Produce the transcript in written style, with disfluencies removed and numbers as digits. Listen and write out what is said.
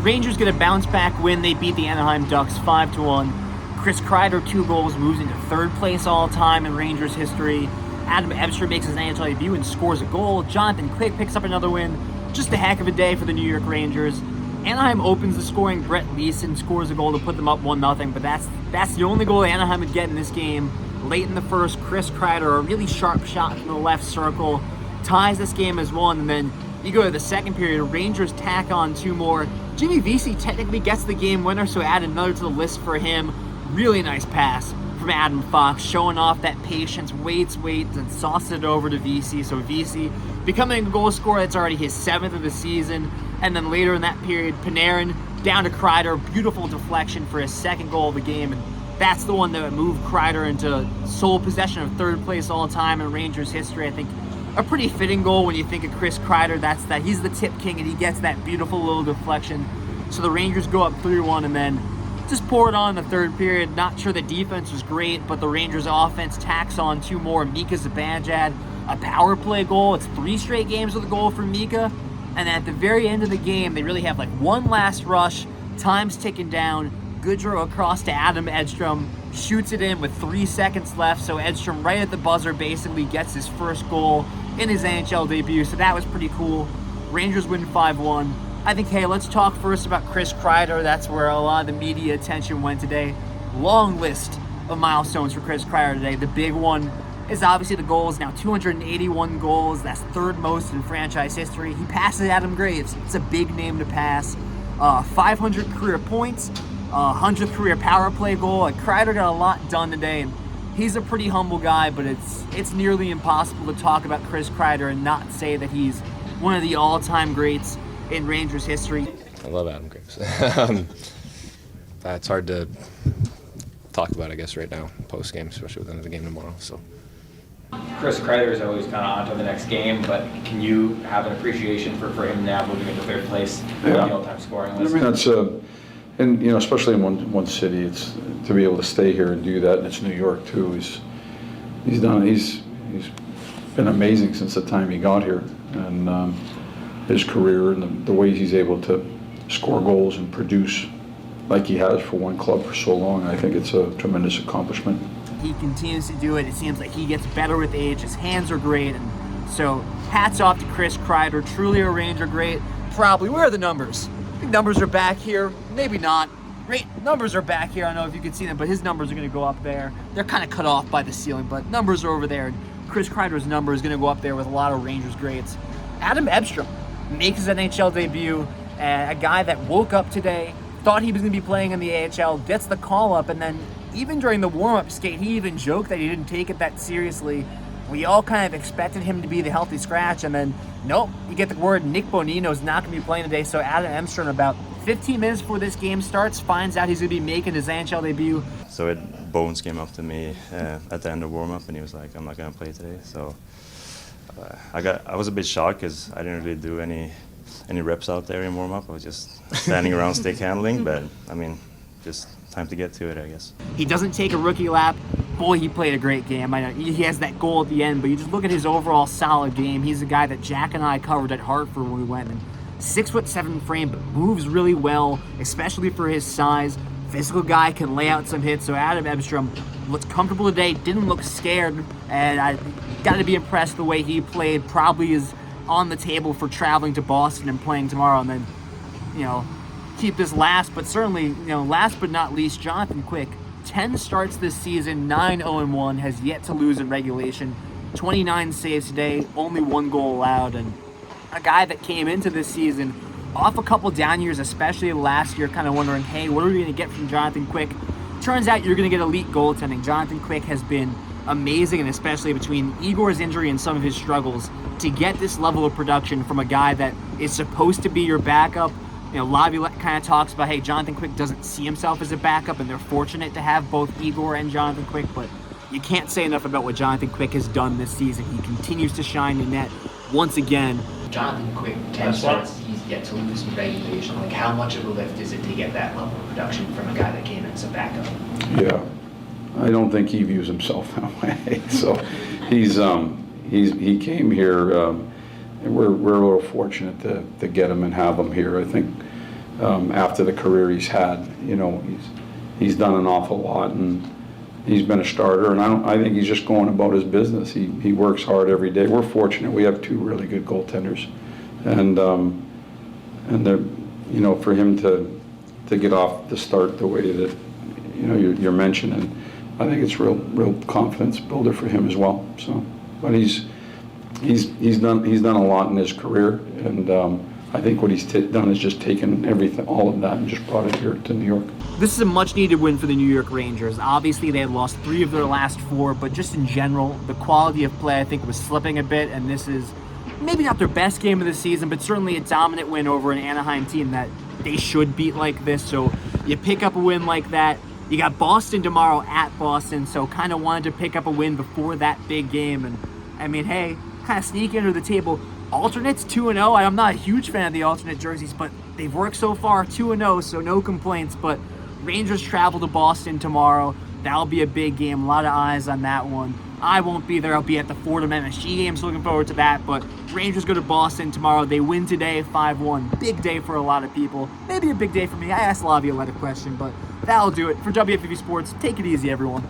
Rangers get a bounce-back win. They beat the Anaheim Ducks 5-1. Chris Kreider, 2 goals, moves into 3rd place all-time in Rangers history. Adam Edstrom makes his NHL debut and scores a goal. Jonathan Quick picks up another win. Just a heck of a day for the New York Rangers. Anaheim opens the scoring. Brett Leeson scores a goal to put them up 1-0, but that's the only goal Anaheim would get in this game. Late in the first, Chris Kreider, a really sharp shot from the left circle, ties this game as 1, and then you go to the second period, Rangers tack on 2 more. Jimmy Vesey technically gets the game winner, so add another to the list for him. Really nice pass from Adam Fox, showing off that patience, waits, and sauces it over to Vesey. So Vesey becoming a goal scorer, that's already his 7th of the season. And then later in that period, Panarin down to Kreider, beautiful deflection for his 2nd goal of the game. And that's the one that would move Kreider into sole possession of 3rd place all time in Rangers history. I think a pretty fitting goal when you think of Chris Kreider. That's that he's the tip king and he gets that beautiful little deflection. So the Rangers go up 3-1 and then just pour it on in the 3rd period. Not sure the defense was great, but the Rangers offense tacks on 2 more. Mika Zibanejad, a power play goal. It's 3 straight games with a goal from Mika. And at the very end of the game, they really have like one last rush. Time's ticking down. Goodrow across to Adam Edstrom, shoots it in with 3 seconds left. So Edstrom right at the buzzer basically gets his first goal in his NHL debut. So that was pretty cool. Rangers win 5-1. I think, hey, let's talk first about Chris Kreider. That's where a lot of the media attention went today. Long list of milestones for Chris Kreider today. The big one is obviously the goals. Now 281 goals. That's 3rd most in franchise history. He passes Adam Graves. It's a big name to pass. 500 career points. 100th career power play goal. Like, Kreider got a lot done today, and he's a pretty humble guy, but it's nearly impossible to talk about Chris Kreider and not say that he's one of the all-time greats in Rangers history. I love Adam Graves. It's hard to talk about, I guess, right now, post-game, especially with the end of the game tomorrow. So. Chris Kreider is always kind of on to the next game, but can you have an appreciation for him now moving into 3rd place on the all-time scoring list? I mean, that's and especially in one city, it's to be able to stay here and do that, and it's New York too. He's been amazing since the time he got here, and his career and the way he's able to score goals and produce like he has for one club for so long. I think it's a tremendous accomplishment. He continues to do it. It seems like he gets better with age. His hands are great, and so hats off to Chris Kreider. Truly a Ranger great. Probably. Where are the numbers? I think numbers are back here. Maybe not. Great. Numbers are back here. I don't know if you can see them, but his numbers are going to go up there. They're kind of cut off by the ceiling, but numbers are over there. Chris Kreider's number is going to go up there with a lot of Rangers greats. Adam Edstrom makes his NHL debut. A guy that woke up today, thought he was going to be playing in the AHL, gets the call up, and then even during the warm-up skate, he even joked that he didn't take it that seriously. We all kind of expected him to be the healthy scratch, and then, nope, you get the word Nick Bonino's not going to be playing today, so Adam Edstrom, about 15 minutes before this game starts, finds out he's going to be making his NHL debut. So Bones came up to me at the end of warm-up, and he was like, I'm not going to play today. So I was a bit shocked because I didn't really do any reps out there in warm-up. I was just standing around stick handling, but, I mean, just time to get to it, I guess. He doesn't take a rookie lap. Boy, he played a great game. I know he has that goal at the end, but you just look at his overall solid game. He's a guy that Jack and I covered at Hartford when we went. And 6'7" frame, but moves really well, especially for his size. Physical guy, can lay out some hits. So Adam Edstrom looked comfortable today, didn't look scared, and I got to be impressed the way he played. Probably is on the table for traveling to Boston and playing tomorrow, and then, keep this last, but certainly, last but not least, Jonathan Quick. 10 starts this season, 9-0-1, has yet to lose in regulation. 29 saves today, only 1 goal allowed, and a guy that came into this season off a couple down years, especially last year, kind of wondering, hey, what are we going to get from Jonathan Quick? Turns out you're going to get elite goaltending. Jonathan Quick has been amazing, and especially between Igor's injury and some of his struggles, to get this level of production from a guy that is supposed to be your backup. Laviolette kind of talks about, hey, Jonathan Quick doesn't see himself as a backup, and they're fortunate to have both Igor and Jonathan Quick, but you can't say enough about what Jonathan Quick has done this season. He continues to shine in net once again. Jonathan Quick, 10 starts, he's yet to lose in regulation. Like, how much of a lift is it to get that level of production from a guy that came in as a backup? Yeah, I don't think he views himself that way. So he came here. We're a little fortunate to get him and have him here. I think after the career he's had. You know, he's done an awful lot, and he's been a starter, and I think he's just going about his business. He works hard every day. We're fortunate. We have 2 really good goaltenders, and they're, you know, for him to get off the start the way that, you know, you're mentioning, I think it's real confidence builder for him as well. So, but he's done a lot in his career, and I think what he's done is just taken everything, all of that, and just brought it here to New York. This is a much-needed win for the New York Rangers. Obviously, they had lost 3 of their last 4, but just in general, the quality of play, I think, was slipping a bit, and this is maybe not their best game of the season, but certainly a dominant win over an Anaheim team that they should beat like this. So you pick up a win like that. You got Boston tomorrow at Boston, so kind of wanted to pick up a win before that big game. And, I mean, hey, kind of sneak under the table. Alternates 2-0. I'm not a huge fan of the alternate jerseys, but they've worked so far, 2-0, so no complaints. But Rangers travel to Boston tomorrow. That'll be a big game. A lot of eyes on that one. I won't be there. I'll be at the Fordham MSG game, so looking forward to that. But Rangers go to Boston tomorrow. They win today, 5-1. Big day for a lot of people. Maybe a big day for me. I asked Laviolette a question, but that'll do it. For WFPV Sports, take it easy, everyone.